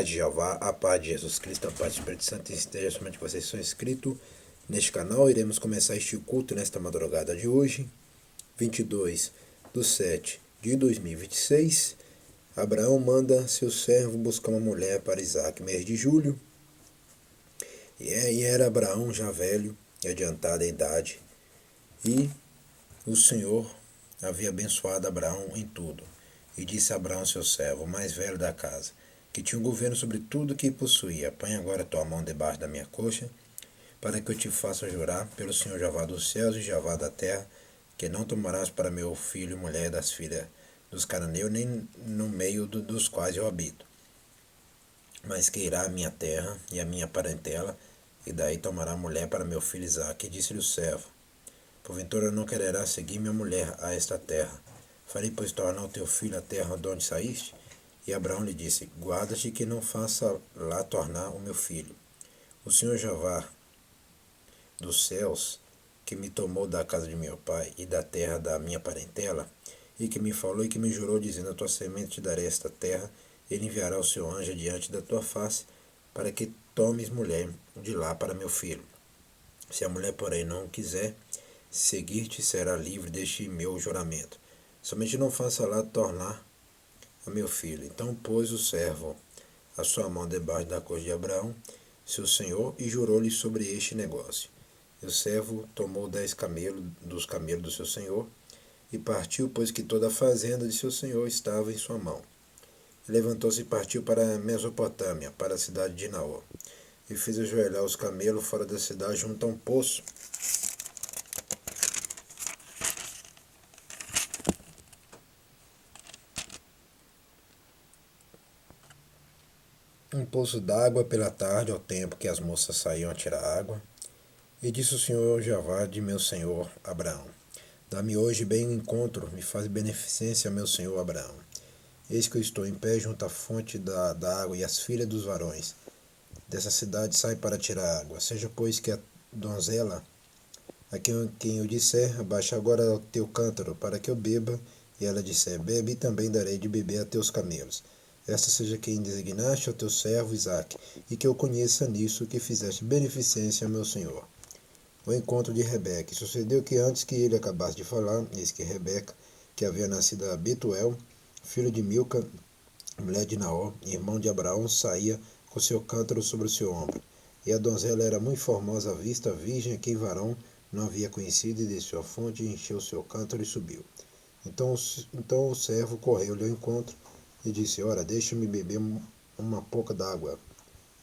de Jeová, a paz de Jesus Cristo, a paz do Espírito Santo esteja somente vocês que são inscritos neste canal. Iremos começar este culto nesta madrugada de hoje, 22/7/2026. Abraão manda seu servo buscar uma mulher para Isaque, mês de julho. E era Abraão já velho e adiantado em idade, e o Senhor havia abençoado Abraão em tudo. E disse a Abraão seu servo, o mais velho da casa, que tinha o governo sobre tudo que possuía: põe agora tua mão debaixo da minha coxa, para que eu te faça jurar pelo Senhor Jeová dos céus e Jeová da terra, que não tomarás para meu filho mulher das filhas dos cananeus, nem no meio dos quais eu habito, mas que irá a minha terra e a minha parentela, e daí tomará mulher para meu filho Isaque. E disse-lhe o servo, porventura não quererás seguir minha mulher a esta terra? Farei, pois, tornar o teu filho a terra de onde saíste? E Abraão lhe disse, guarda-te que não faça lá tornar o meu filho. O Senhor Jeová dos céus, que me tomou da casa de meu pai e da terra da minha parentela, e que me falou e que me jurou, dizendo, a tua semente te darei esta terra, ele enviará o seu anjo diante da tua face, para que tomes mulher de lá para meu filho. Se a mulher, porém, não quiser seguir-te, será livre deste meu juramento. Somente não faça lá tornar a meu filho. Então pôs o servo a sua mão debaixo da coxa de Abraão, seu senhor, e jurou-lhe sobre este negócio. E o servo tomou 10 camelos dos camelos do seu senhor, e partiu, pois que toda a fazenda de seu senhor estava em sua mão. E levantou-se e partiu para a Mesopotâmia, para a cidade de Naor, e fez ajoelhar os camelos fora da cidade, junto a um poço, d'água pela tarde, ao tempo que as moças saíam a tirar água. E disse o Senhor Jeová de meu senhor Abraão, dá-me hoje bem o encontro, me faz beneficência, meu senhor Abraão. Eis que eu estou em pé junto à fonte da água, e as filhas dos varões dessa cidade saem para tirar água. Seja, pois, que a donzela, a quem eu disser, abaixa agora o teu cântaro, para que eu beba, e ela disser, bebe, e também darei de beber a teus camelos. Esta seja quem designaste ao teu servo Isaque, e que eu conheça nisso que fizeste beneficência ao meu senhor. O encontro de Rebeca. E sucedeu que antes que ele acabasse de falar, eis que Rebeca, que havia nascido a Betuel, filho de Milca, mulher de Naor, irmão de Abraão, saía com seu cântaro sobre o seu ombro. E a donzela era muito formosa à vista, virgem, a quem varão não havia conhecido, e desceu à fonte, e encheu seu cântaro e subiu. Então o servo correu-lhe ao encontro e disse, ora, deixa-me beber uma pouca d'água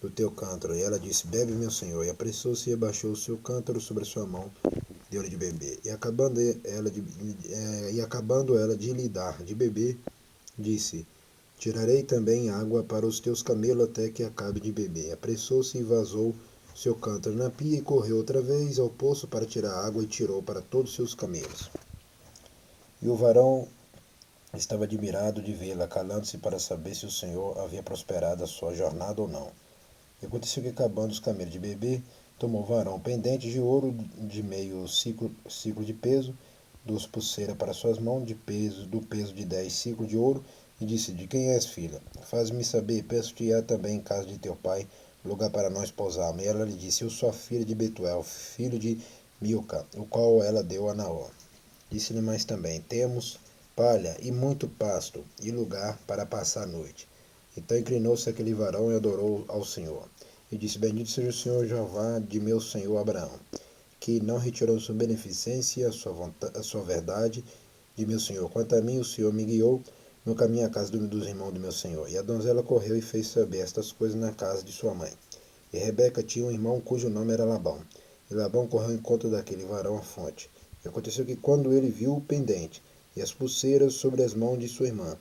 do teu cântaro. E ela disse, bebe, meu senhor. E apressou-se e abaixou o seu cântaro sobre a sua mão, deu-lhe de beber. E acabando ela de lhe dar de beber, disse, tirarei também água para os teus camelos até que acabe de beber. Apressou-se e vazou seu cântaro na pia, e correu outra vez ao poço para tirar água, e tirou para todos os seus camelos. E o varão estava admirado de vê-la, calando-se para saber se o Senhor havia prosperado a sua jornada ou não. E aconteceu que, acabando os camelos de beber, tomou o varão pendentes de ouro de meio ciclo de peso, 2 pulseiras para suas mãos, do peso de 10 ciclos de ouro, e disse, de quem és, filha? Faz-me saber, peço-te também em casa de teu pai, lugar para nós pousarmos. E ela lhe disse, eu sou a filha de Betuel, filho de Milca, o qual ela deu a Naor. Disse-lhe mais também, temos palha e muito pasto, e lugar para passar a noite. Então inclinou-se aquele varão e adorou ao Senhor. E disse, bendito seja o Senhor Jeová de meu senhor Abraão, que não retirou sua beneficência, a sua verdade de meu senhor. Quanto a mim, o Senhor me guiou no caminho à casa dos irmãos do meu senhor. E a donzela correu e fez saber estas coisas na casa de sua mãe. E Rebeca tinha um irmão cujo nome era Labão. E Labão correu ao encontro daquele varão à fonte. E aconteceu que, quando ele viu o pendente e as pulseiras sobre as mãos de sua irmã,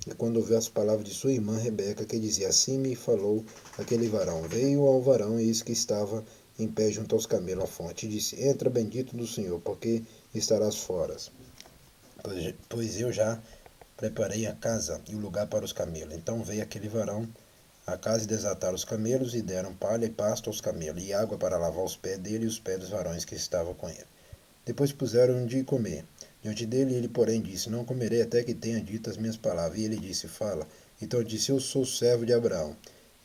e quando ouviu as palavras de sua irmã Rebeca, que dizia, assim me falou aquele varão, veio ao varão, e eis que estava em pé junto aos camelos à fonte, e disse, entra, bendito do Senhor, porque estarás fora, pois eu já preparei a casa e o lugar para os camelos. Então veio aquele varão à casa, e desataram os camelos, e deram palha e pasto aos camelos, e água para lavar os pés dele e os pés dos varões que estavam com ele. Depois puseram de comer diante dele. Ele, porém, disse, não comerei até que tenha dito as minhas palavras. E ele disse, fala. Então disse, eu sou servo de Abraão.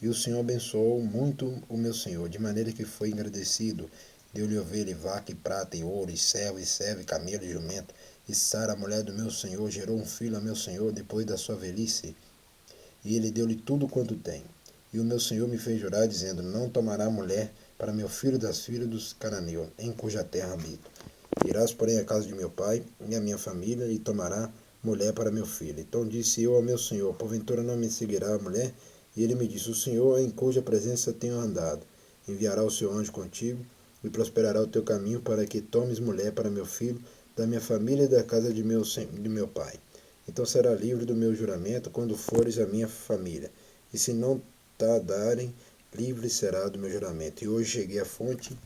E o Senhor abençoou muito o meu senhor, de maneira que foi engrandecido. Deu-lhe ovelha, e vaca, e prata, e ouro, e servo, e camelo, e jumento. E Sara, a mulher do meu senhor, gerou um filho a meu senhor depois da sua velhice. E ele deu-lhe tudo quanto tem. E o meu senhor me fez jurar, dizendo: Não tomará mulher para meu filho das filhas dos cananeus, em cuja terra habito. Irás, porém, à casa de meu pai e à minha família, e tomará mulher para meu filho. Então disse eu ao meu senhor: Porventura não me seguirá a mulher? E ele me disse: O Senhor, em cuja presença tenho andado, enviará o seu anjo contigo, e prosperará o teu caminho, para que tomes mulher para meu filho, da minha família e da casa de meu pai. Então será livre do meu juramento quando fores a minha família. E se não te darem, livre será do meu juramento. E hoje cheguei à fonte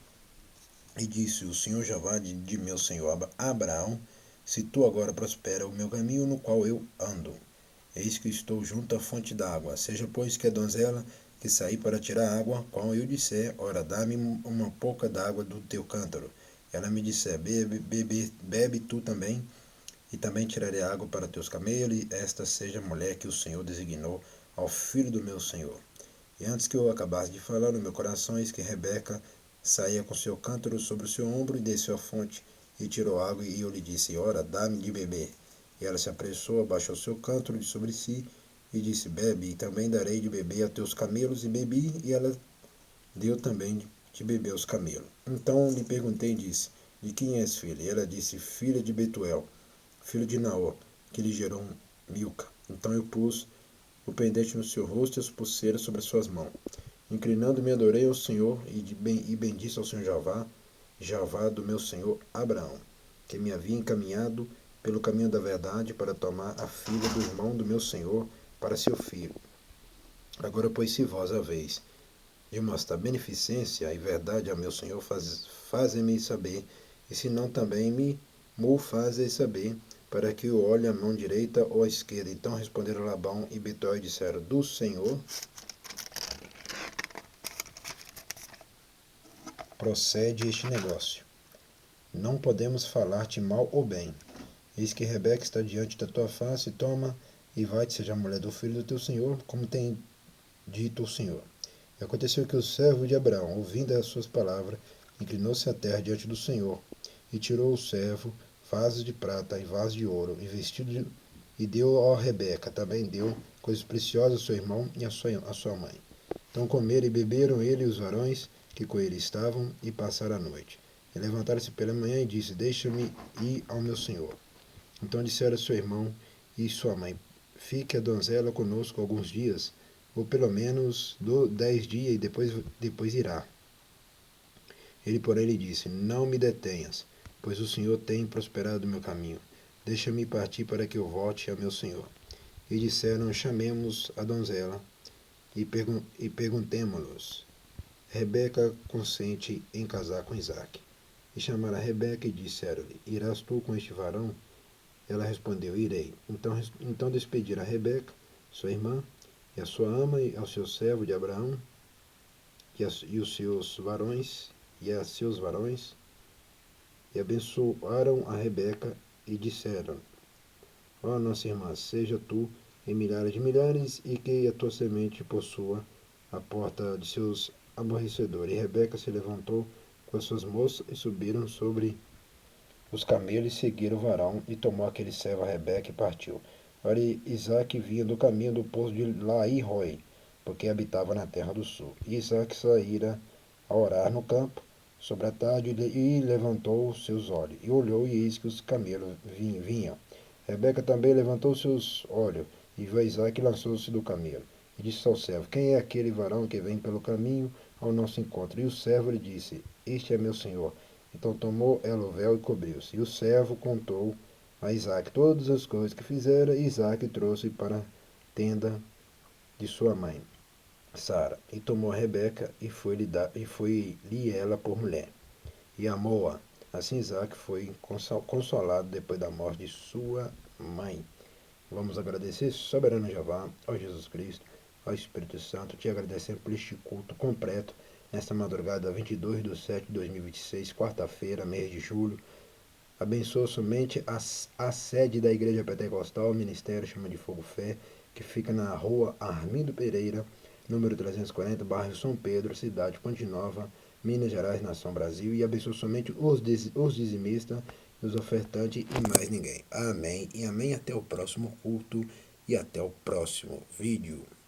e disse: O Senhor Jeová de meu senhor Abraão, se tu agora prospera o meu caminho no qual eu ando, eis que estou junto à fonte d'água. Seja, pois, que a donzela que sair para tirar água, qual eu disser: Ora, dá-me uma pouca d'água do teu cântaro. Ela me disser: Bebe tu também, e também tirarei água para teus camelos, e esta seja a mulher que o Senhor designou ao filho do meu senhor. E antes que eu acabasse de falar, no meu coração, eis que Rebeca saía com seu cântaro sobre o seu ombro e desceu à fonte e tirou água, e eu lhe disse: Ora, dá-me de beber. E ela se apressou, abaixou seu cântaro de sobre si e disse: Bebe, e também darei de beber a teus camelos. E bebi, e ela deu também de beber aos camelos. Então lhe perguntei e disse: De quem és filha? E ela disse: Filha de Betuel, filho de Naor, que lhe gerou Milca. Então eu pus o pendente no seu rosto e as pulseiras sobre as suas mãos. Inclinando-me, adorei ao Senhor e bendisse ao Senhor Javá do meu senhor Abraão, que me havia encaminhado pelo caminho da verdade para tomar a filha do irmão do meu senhor para seu filho. Agora, pois, se vós haveis de mostrar beneficência e verdade ao meu senhor, faze-me saber, e se não também me fazeis saber, para que eu olhe a mão direita ou a esquerda. Então responderam Labão e Betuel e disseram: Do Senhor procede este negócio. Não podemos falar-te mal ou bem. Eis que Rebeca está diante da tua face, toma e vai-te, seja a mulher do filho do teu senhor, como tem dito o Senhor. E aconteceu que o servo de Abraão, ouvindo as suas palavras, inclinou-se à terra diante do Senhor, e tirou o servo vasos de prata e vasos de ouro, e e deu a Rebeca, também deu coisas preciosas ao seu irmão e à sua mãe. Então comeram e beberam ele e os varões que com ele estavam, e passaram a noite. E levantaram-se pela manhã e disse: Deixa-me ir ao meu senhor. Então disseram a seu irmão e sua mãe: Fique a donzela conosco alguns dias, ou pelo menos 10 dias, e depois irá. Ele, porém, lhe disse: Não me detenhas, pois o Senhor tem prosperado o meu caminho. Deixa-me partir para que eu volte a meu senhor. E disseram: Chamemos a donzela e perguntemo-los: Rebeca consente em casar com Isaque. E chamaram a Rebeca e disseram-lhe: Irás tu com este varão? Ela respondeu: Irei. Então despediram a Rebeca, sua irmã, e a sua ama, e ao seu servo de Abraão, e os seus varões, e a seus varões, e abençoaram a Rebeca, e disseram: Ó nossa irmã, seja tu em milhares de milhares, e que a tua semente possua a porta de seus aborrecedores. E Rebeca se levantou com as suas moças, e subiram sobre os camelos, e seguiram o varão, e tomou aquele servo a Rebeca e partiu. Ora, Isaque vinha do caminho do poço de Laí-Roi, porque habitava na terra do sul. E Isaque saíra a orar no campo sobre a tarde, e levantou os seus olhos, e olhou, e eis que os camelos vinham. Rebeca também levantou seus olhos, e viu Isaque, e lançou-se do camelo. E disse ao servo: Quem é aquele varão que vem pelo caminho ao nosso encontro? E o servo lhe disse: Este é meu senhor. Então tomou ela o véu e cobriu-se. E o servo contou a Isaque todas as coisas que fizera, e Isaque trouxe para a tenda de sua mãe, Sara, e tomou a Rebeca, e foi-lhe ela por mulher, e amou-a. Assim Isaque foi consolado depois da morte de sua mãe. Vamos agradecer, soberano Jeová, ao Jesus Cristo, ao Espírito Santo, te agradecendo por este culto completo, nesta madrugada 22/7/2026, quarta-feira, mês de julho. Abençoa somente a sede da Igreja Pentecostal, Ministério Chama de Fogo Fé, que fica na rua Armindo Pereira, número 340, bairro São Pedro, cidade Ponte Nova, Minas Gerais, nação Brasil, e abençoe somente os dizimistas, os ofertantes e mais ninguém. Amém e amém. Até o próximo culto e até o próximo vídeo.